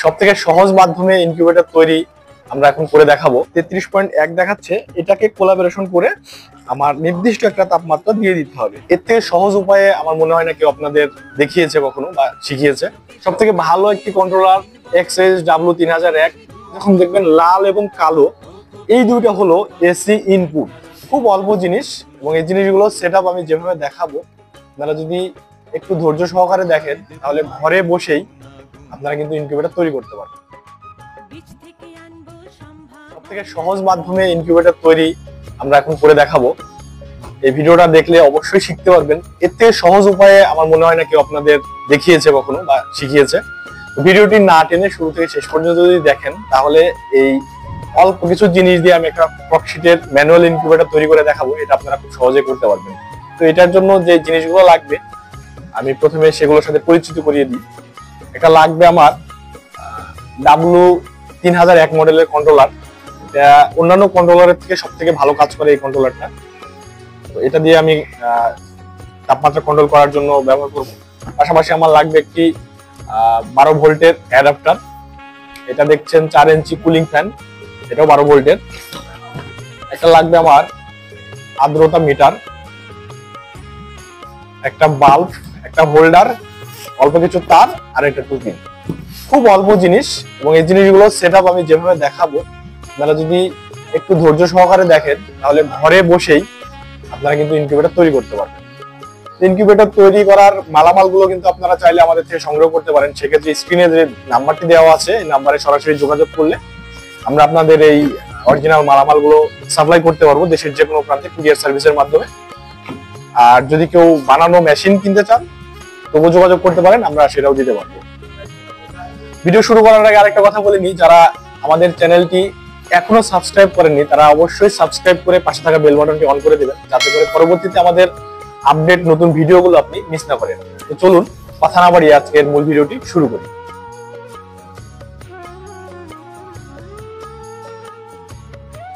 সব থেকে সহজ মাধ্যমে ইনকিউবেটর তৈরি আমরা এখন করে দেখাবো। 33.1 দেখাচ্ছে, এটাকে কোলাবোরেশন করে আমার নির্দিষ্ট একটা তাপমাত্রা দিয়ে দিতে হবে। এর থেকে সহজ উপায়ে আমার মনে হয় না কেউ আপনাদের দেখিয়েছে কখনো বা শিখিয়েছে। সব থেকে ভালো একটি কন্ট্রোলার XSW3001। যখন দেখবেন লাল এবং কালো এই দুইটা হলো এসি ইনপুট। খুব অল্প জিনিস এবং এই জিনিসগুলো সেটআপ আমি যেভাবে দেখাবো আপনারা যদি একটু ধৈর্য সহকারে দেখেন তাহলে ঘরে বসেই আপনারা কিন্তু ইনকিউবেটর তৈরি করতে পারবেন। সবথেকে সহজ মাধ্যমে ইনকিউবেটর তৈরি আমরা এখন করে দেখাবো। এই ভিডিওটা দেখলে অবশ্যই শিখতে পারবেন। এর থেকে সহজ উপায়ে আমার মনে হয় না কেউ আপনাদের দেখিয়েছে কখনো বা শিখিয়েছে। ভিডিওটি না টেনে শুরু থেকে শেষ পর্যন্ত যদি দেখেন তাহলে এই অল্প কিছু জিনিস দিয়ে আমি একটা প্রকশিটের ম্যানুয়াল ইনকিউবেটর তৈরি করে দেখাবো। এটা আপনারা খুব সহজে করতে পারবেন। তো এটার জন্য যে জিনিসগুলো লাগবে আমি প্রথমে সেগুলোর সাথে পরিচিত করিয়ে দিই। এটা লাগবে আমার W3001 মডেলের কন্ট্রোলার। এটা অন্যান্য কন্ট্রোলারের থেকে সব থেকে ভালো কাজ করে এই কন্ট্রোলারটা। তো এটা দিয়ে আমি তাপমাত্রা কন্ট্রোল করার জন্য ব্যবহার করব। পাশাপাশি আমার লাগবে একটি 12 ভোল্টের অ্যাডাপ্টার। এটা দেখছেন 4 ইঞ্চি কুলিং ফ্যান, এটাও 12 ভোল্টের। একটা লাগবে আমার আর্দ্রতা মিটার, একটা বাল্ব, একটা হোল্ডার, অল্প কিছু তার আর একটা টুপিন। খুব অল্প জিনিস এবং এই জিনিসগুলো সেটআপ আমি যেভাবে দেখাবো আপনারা যদি একটু ধৈর্য সহকারে দেখেন তাহলে ঘরে বসেই আপনারা কিন্তু ইনকিউবেটর তৈরি করতে পারবেন। ইনকিউবেটর তৈরি করার মালামালগুলো কিন্তু আপনারা চাইলে আমাদের থেকে সংগ্রহ করতে পারেন। সেক্ষেত্রে স্ক্রিনে যে নাম্বারটি দেওয়া আছে এই নাম্বারে সরাসরি যোগাযোগ করলে আমরা আপনাদের এই অরিজিনাল মালামালগুলো সাপ্লাই করতে পারবো দেশের যে কোনো প্রান্তে কুরিয়ার সার্ভিসের মাধ্যমে। আর যদি কেউ বানানো মেশিন কিনতে চান তবুও যোগাযোগ করতে পারেন, আমরা সেটাও দিতে পারবো। ভিডিও শুরু করার আগে আরেকটা কথা বলে নিই, যারা আমাদের চ্যানেলটি এখনো সাবস্ক্রাইব করেননি তারা অবশ্যই সাবস্ক্রাইব করে পাশে থাকা বেল বাটনটি অন করে দেবেন, যাতে করে পরবর্তীতে আমাদের আপডেট নতুন ভিডিওগুলো আপনি মিস না করেন। তো চলুন কথা না বাড়িয়ে আজকের মূল ভিডিওটি শুরু করি।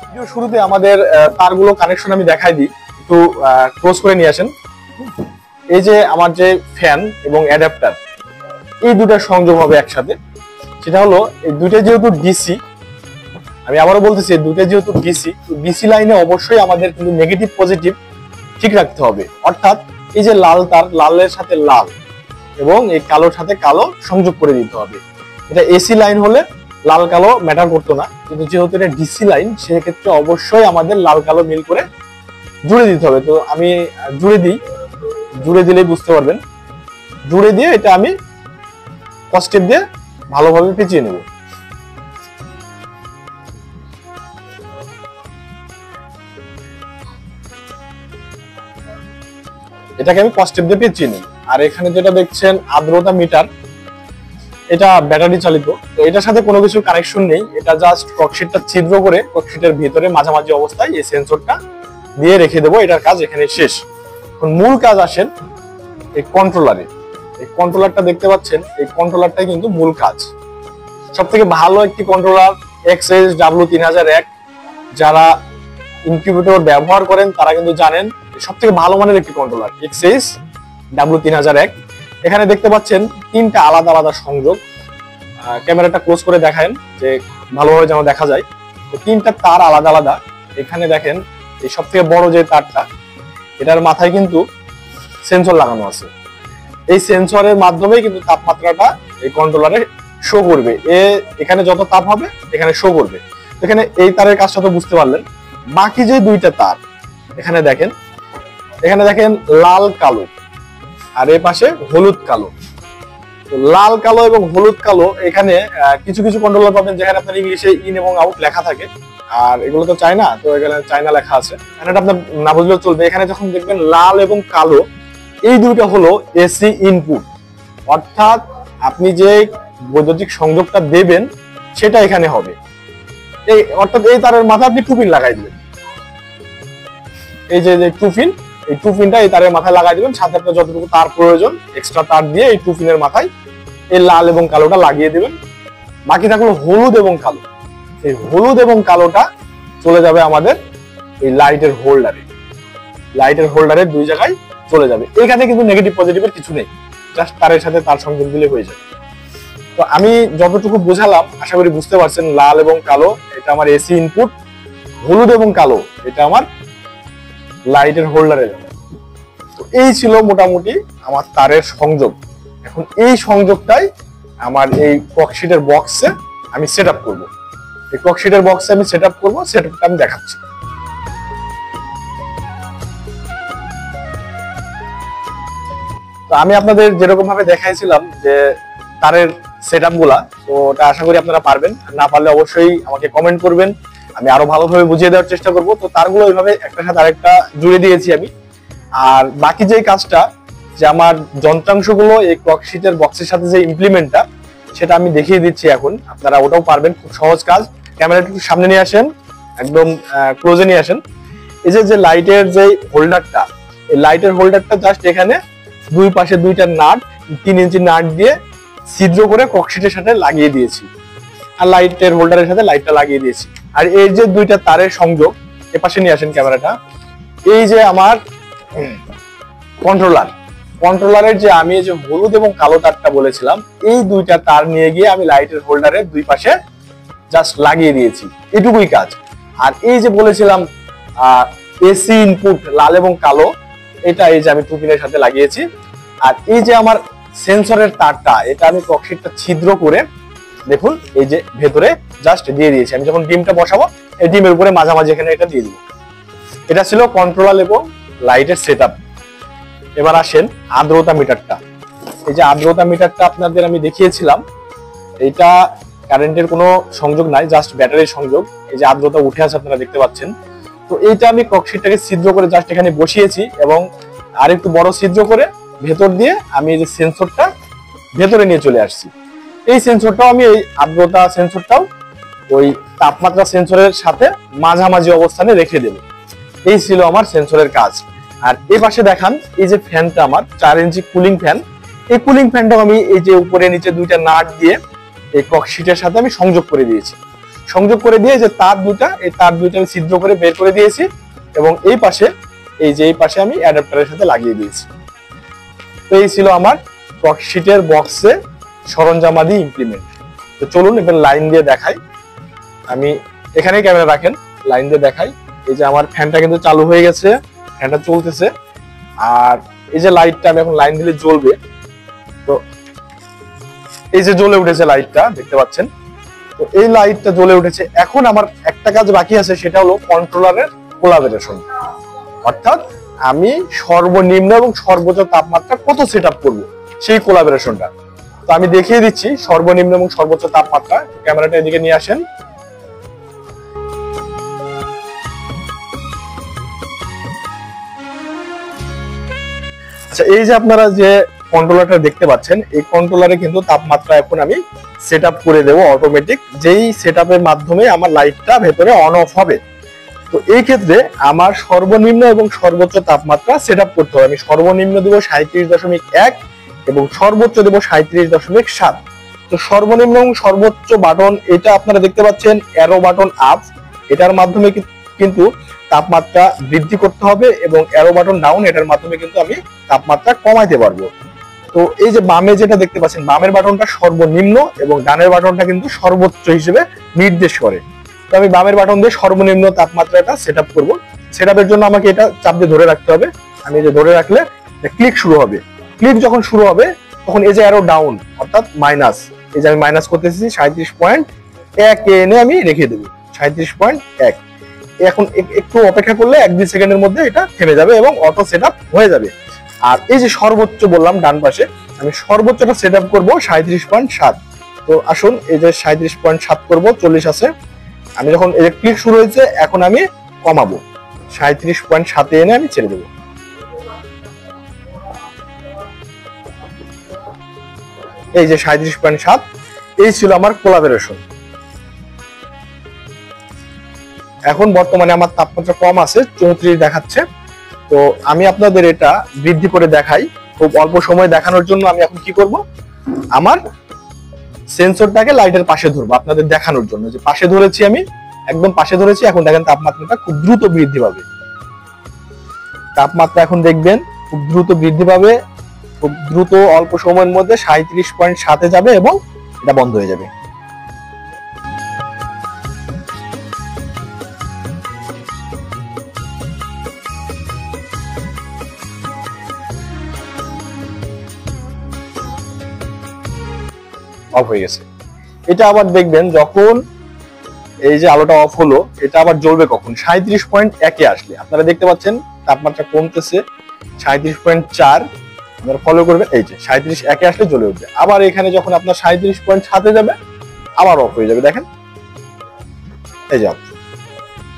ভিডিও শুরুতে আমাদের তারগুলো কানেকশন আমি দেখাই দিই, একটু ক্লোজ করে নিয়ে আসেন। এই যে আমার যে ফ্যান এবং অ্যাডাপ্টার এই দুটো সংযোগ হবে একসাথে। সেটা হলো এই দুটো যেহেতু ডিসি, আমি আবারও বলতেছি এই দুটো যেহেতু ডিসি লাইনে অবশ্যই আমাদের কিন্তু নেগেটিভ পজিটিভ ঠিক রাখতে হবে। অর্থাৎ এই যে লাল তার, লালের সাথে লাল এবং এই কালোর সাথে কালো সংযোগ করে দিতে হবে। এটা এসি লাইন হলে লাল কালো ম্যাটার করতো না, কিন্তু যেহেতু এটা ডিসি লাইন সেক্ষেত্রে অবশ্যই আমাদের লাল কালো মিল করে জুড়ে দিতে হবে। তো আমি জুড়ে দিই, জুড়ে দিলেই বুঝতে পারবেন। জুড়ে দিয়ে এটা আমি কস্টেপ দিয়ে ভালোভাবে পেঁচিয়ে নেব। এটাকে আমি কস্টেপ দিয়ে পেঁচিয়ে নিই। আর এখানে যেটা দেখছেন আর্দ্রতা মিটার, এটা ব্যাটারি চালিত। তো এটার সাথে কোনো কিছু কানেকশন নেই, এটা জাস্ট ককশিটটা ছিদ্র করে ককশিটের ভিতরে মাঝামাঝি অবস্থায় এই সেন্সরটা দিয়ে রেখে দেবো। এটার কাজ এখানে শেষ। এখন মূল কাজ আসেন এই কন্ট্রোলারে। এই কন্ট্রোলারটা দেখতে পাচ্ছেন, এই কন্ট্রোলারটাই কিন্তু মূল কাজ। সব থেকে ভালো একটি কন্ট্রোলার XSW3001। যারা ইনকিউবেটর ব্যবহার করেন তারা কিন্তু জানেন সব থেকে ভালো মানের একটি কন্ট্রোলার XSW3001। এখানে দেখতে পাচ্ছেন তিনটা আলাদা আলাদা সংযোগ। ক্যামেরাটা ক্লোজ করে দেখান যে ভালোভাবে যেন দেখা যায়। তো তিনটা তার আলাদা আলাদা। এখানে দেখেন এই সব থেকে বড় যে তারটা, এটার মাথায় কিন্তু সেন্সর লাগানো আছে। এই সেন্সরের মাধ্যমে কিন্তু তাপমাত্রাটা এই কন্ট্রোলারে শো করবে। এখানে যত তাপ হবে এখানে শো করবে। এখানে এই তারের কাজটা তো বুঝতে পারলেন। বাকি যে দুইটা তার এখানে দেখেন লাল কালো আর এর পাশে হলুদ কালো। লাল কালো এবং হলুদ কালো এখানে কিছু কিছু কন্ট্রোলার পাবেন যেখানে আপনার ইংলিশে ইন এবং আউট লেখা থাকে, আর এগুলো তো চায়না, তো এখানে চায়না লেখা আছে, এটা আপনার না বুঝলেও চলবে। এখানে যখন দেখবেন লাল এবং কালো এই দুইটা হলো এসি ইনপুট, অর্থাৎ আপনি যে বৈদ্যুতিক সংযোগটা দেবেন সেটা এখানে হবে। অর্থাৎ এই তারের মাথায় আপনি টুপিন লাগাই দিবেন। এই যে টুপিন, এই টুপিনটা এই তারের মাথায় লাগাই দিবেন। সাথে আপনার যতটুকু তার প্রয়োজন এক্সট্রা তার দিয়ে এই টুপিনের মাথায় এই লাল এবং কালোটা লাগিয়ে দিবেন। বাকি থাকলো হলুদ এবং কালো। এই হলুদ এবং কালোটা চলে যাবে আমাদের এই লাইটের হোল্ডারে। লাইটের হোল্ডারের দুই জায়গায় চলে যাবে। এখানে কিন্তু নেগেটিভ পজিটিভের কিছু নেই, জাস্ট তারের সাথে তার সংযোগ দিলে হয়ে যাবে। তো আমি যতটুকু বুঝালাম আশা করি বুঝতে পারছেন। লাল এবং কালো এটা আমার এসি ইনপুট, হলুদ এবং কালো এটা আমার লাইটের হোল্ডারে যাবে। তো এই ছিল মোটামুটি আমার তারের সংযোগ। এখন এই সংযোগটাই আমার এই ককশিটের বক্সে আমি সেট আপ করবো। এই ককশিটের বক্সে আমি সেট আপ করবো, সেট আপটা আমি দেখাচ্ছি। তো আমি আপনাদের যেরকম ভাবে দেখাইছিলাম যে তারের সেট আপ গুলা, তো ওটা আশা করি আপনারা পারবেন। না পারলে অবশ্যই আমাকে কমেন্ট করবেন, আমি আরো ভালোভাবে বুঝিয়ে দেওয়ার চেষ্টা করব। তো তারগুলো ওইভাবে একটার সাথে আরেকটা জুড়ে দিয়েছি আমি। আর বাকি যে কাজটা, যে আমার যন্ত্রাংশগুলো এই ককশিটের বক্সের সাথে যে ইমপ্লিমেন্টটা, সেটা আমি দেখিয়ে দিচ্ছি এখন। আপনারা ওটাও পারবেন, খুব সহজ কাজ। ক্যামেরাটা একটু সামনে নিয়ে আসেন, একদম ক্লোজে নিয়ে আসেন। এই যে লাইটের যে হোল্ডারটা, এই লাইটের হোল্ডারটা জাস্ট এখানে দুই পাশে দুইটা নাট, 3 ইঞ্চি নাট দিয়ে ছিদ্র করে ককশিটের সাথে লাগিয়ে দিয়েছি, আর লাইটের হোল্ডারের সাথে লাইটটা লাগিয়ে দিয়েছি। আর এই যে দুইটা তারের সংযোগ, এ পাশে নিয়ে আসেন ক্যামেরাটা। এই যে আমার কন্ট্রোলারের যে আমি যে হলুদ এবং কালো তারটা বলেছিলাম, এই দুইটা তার নিয়ে গিয়ে আমি লাইটের হোল্ডারের দুই পাশে জাস্ট লাগিয়ে দিয়েছি, এটুকুই কাজ। আর এই যে বলেছিলাম এসি ইনপুট লাল এবং কালো, এটা এই যে আমি 2 পিনের সাথে লাগিয়েছি। আর এই যে আমার সেন্সরের তারটা, এটা আমি ককশিটটা ছিদ্র করে দেখুন এই যে ভেতরে জাস্ট দিয়ে দিয়েছি। আমি যখন ডিমটা বসাবো, এই ডিমের উপরে মাঝামাঝি এখানে এটা দিয়ে দিব। এটা ছিল কন্ট্রোলার এবং লাইটের সেটআপ। এবার আসেন আর্দ্রতা মিটারটা। এই যে আর্দ্রতা মিটারটা আপনাদের আমি দেখিয়েছিলাম, এটা কারেন্টের কোনো সংযোগ নাই, জাস্ট ব্যাটারির সংযোগ। এই যে আর্দ্রতা উঠে আছে আপনারা দেখতে পাচ্ছেন। তো এইটা আমি ককশিটটাকে ছিদ্র করে জাস্ট এখানে বসিয়েছি, এবং আরেকটু বড় ছিদ্র করে ভেতর দিয়ে আমি এই যে সেন্সরটা ভেতরে নিয়ে চলে আসছি। এই সেন্সরটাও আমি, এই আর্দ্রতা সেন্সরটাও ওই তাপমাত্রা সেন্সরের সাথে মাঝামাঝি অবস্থানে রেখে দেব। এই ছিল আমার সেন্সরের কাজ। আর এই পাশে দেখান, এই যে ফ্যানটা আমার 4 ইঞ্চি কুলিং ফ্যান, এই কুলিং ফ্যানটাও আমি এই যে উপরে নিচে দুইটা নাট দিয়ে এই ককশিটের সাথে আমি সংযোগ করে দিয়েছি। সংযোগ করে দিয়ে যে তার দুটা, এই তার দুইটা আমি ছিদ্র করে বের করে দিয়েছি, এবং এই পাশে আমি অ্যাডাপ্টারের সাথে লাগিয়ে দিয়েছি। তো এই ছিল আমার ককশিটের বক্সে সরঞ্জামাদি ইমপ্লিমেন্ট। তো চলুন এবার লাইন দিয়ে দেখাই। আমি এখানেই ক্যামেরা রাখেন, লাইন দিয়ে দেখাই। এই যে আমার ফ্যানটা কিন্তু চালু হয়ে গেছে, ফ্যানটা চলতেছে। আর এই যে লাইটটা আমি এখন লাইন দিলে জ্বলবে। তো এই যে জ্বলে উঠেছে লাইটটা, দেখতে পাচ্ছেন। তো এই লাইটটা জ্বলে উঠেছে। এখন আমার একটা কাজ বাকি আছে, সেটা হলো কন্ট্রোলারের কোলাবরেশন। অর্থাৎ আমি সর্বনিম্ন এবং সর্বোচ্চ তাপমাত্রা কত সেট আপ করবো, সেই কোলাবরেশনটা। তো আমি দেখিয়ে দিচ্ছি সর্বনিম্ন এবং সর্বোচ্চ তাপমাত্রা। ক্যামেরাটা এদিকে নিয়ে আসেন। আচ্ছা, এই যে আপনারা যে কন্ট্রোলারটা দেখতে পাচ্ছেন, এই কন্ট্রোলারে কিন্তু তাপমাত্রা এখন আমি সেট আপ করে দেবো অটোমেটিক, যেই সেট আপের মাধ্যমে আমার লাইটটা ভেতরে অন অফ হবে। তো এই ক্ষেত্রে আমার সর্বনিম্ন এবং সর্বোচ্চ তাপমাত্রা সেট আপ করতে হবে। আমি সর্বনিম্ন দেবো 37.1 এবং সর্বোচ্চ দেবো 37.7। তো সর্বনিম্ন এবং সর্বোচ্চ বাটন এটা আপনারা দেখতে পাচ্ছেন, অ্যারো বাটন আপ, এটার মাধ্যমে কিন্তু তাপমাত্রা বৃদ্ধি করতে হবে, এবং অ্যারো বাটন ডাউন, এটার মাধ্যমে কিন্তু আমি তাপমাত্রা কমাইতে পারবো। তো এই যে বামে যেটা দেখতে পাচ্ছেন, বামের বাটনটা সর্বনিম্ন এবং ডানের বাটনটা কিন্তু সর্বোচ্চ হিসেবে নির্দেশ করে। তো আমি বামের বাটন দিয়ে সর্বনিম্ন তাপমাত্রাটা সেট আপ করবো। সেট আপের জন্য আমাকে এটা চাপ দিয়ে ধরে রাখতে হবে। আমি যে ধরে রাখলে ক্লিক শুরু হবে। ক্লিক যখন শুরু হবে, তখন এই যে অ্যারো ডাউন অর্থাৎ মাইনাস, এই যে আমি মাইনাস করতেছি 37.1 এনে আমি রেখে দেবো 37.1। এখন একটু অপেক্ষা করলে 1-2 সেকেন্ডের মধ্যে এটা থেমে যাবে এবং অটো সেট আপ হয়ে যাবে। আর এই যে সর্বোচ্চ বললাম ডান পাশে, আমি সর্বোচ্চটা সেট আপ করবো 37.7। তো আসুন এই যে 37.7 করবো, 40 আছে। আমি যখন এই যে ক্লিক শুরু হয়েছে, এখন আমি কমাবো 37.7 এনে আমি ছেড়ে দেবো। এই যে 37.7, এই ছিল আমার কোলাবরেশন। এখন বর্তমানে আমার তাপমাত্রা কম আছে, 34 দেখাচ্ছে। তো আমি আপনাদের এটা বৃদ্ধি করে দেখাই। খুব অল্প সময় দেখানোর জন্য আমি এখন কি করব, আমার সেন্সরটাকে লাইটের পাশে ধরবো আপনাদের দেখানোর জন্য। যে পাশে ধরেছি, আমি একদম পাশে ধরেছি। এখন দেখেন তাপমাত্রাটা খুব দ্রুত বৃদ্ধি পাবে। তাপমাত্রা এখন দেখবেন খুব দ্রুত বৃদ্ধি পাবে, খুব দ্রুত অল্প সময়ের মধ্যে 37.7 যাবে এবং এটা বন্ধ হয়ে যাবে। অফ হয়ে গেছে। এটা আবার দেখবেন যখন এই যে আলোটা অফ হলো, এটা আবার জ্বলবে কখন? 37.1 আসলে। আপনারা দেখতে পাচ্ছেন তাপমাত্রা কমতেছে, 37.4। আপনারা ফলো করবেন, এই যে 37.1 আসলে জ্বলে উঠবে। আবার এখানে যখন আপনার 37.7 যাবে আবার অফ হয়ে যাবে। দেখেন এই যে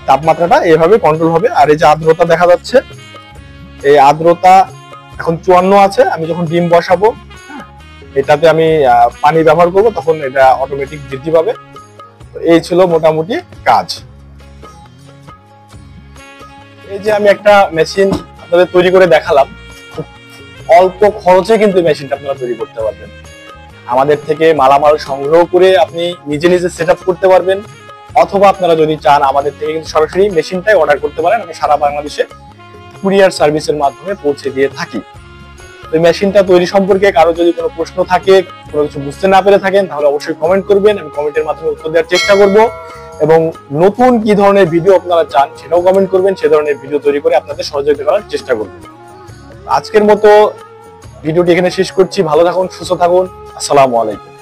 তাপমাত্রাটা এভাবে কন্ট্রোল হবে। আর এই যে আর্দ্রতা দেখা যাচ্ছে, এই আর্দ্রতা এখন 54 আছে। আমি যখন ডিম বসাবো, এটাতে আমি পানি ব্যবহার করব, তখন এটা অটোমেটিক বৃদ্ধি পাবে। তো এই ছিল মোটামুটি কাজ। এই যে আমি একটা মেশিন আপনাদের তৈরি করে দেখালাম, খুব অল্প খরচে কিন্তু মেশিনটা আপনারা তৈরি করতে পারবেন। আমাদের থেকে মালামাল সংগ্রহ করে আপনি নিজে নিজে সেট আপ করতে পারবেন, অথবা আপনারা যদি চান আমাদের থেকে কিন্তু সরাসরি মেশিনটাই অর্ডার করতে পারেন। আমি সারা বাংলাদেশে কুরিয়ার সার্ভিসের মাধ্যমে পৌঁছে দিয়ে থাকি। এই মেশিনটা তৈরি সম্পর্কে কারো যদি কোনো প্রশ্ন থাকে, কোনো কিছু বুঝতে না পেরে থাকেন, তাহলে অবশ্যই কমেন্ট করবেন। আমি কমেন্টের মাধ্যমে উত্তর দেওয়ার চেষ্টা করব, এবং নতুন কি ধরনের ভিডিও আপনারা চান সেটাও কমেন্ট করবেন। সে ধরনের ভিডিও তৈরি করে আপনাদের সহযোগিতা করার চেষ্টা করব। আজকের মতো ভিডিওটি এখানে শেষ করছি। ভালো থাকুন, সুস্থ থাকুন। আসসালামু আলাইকুম।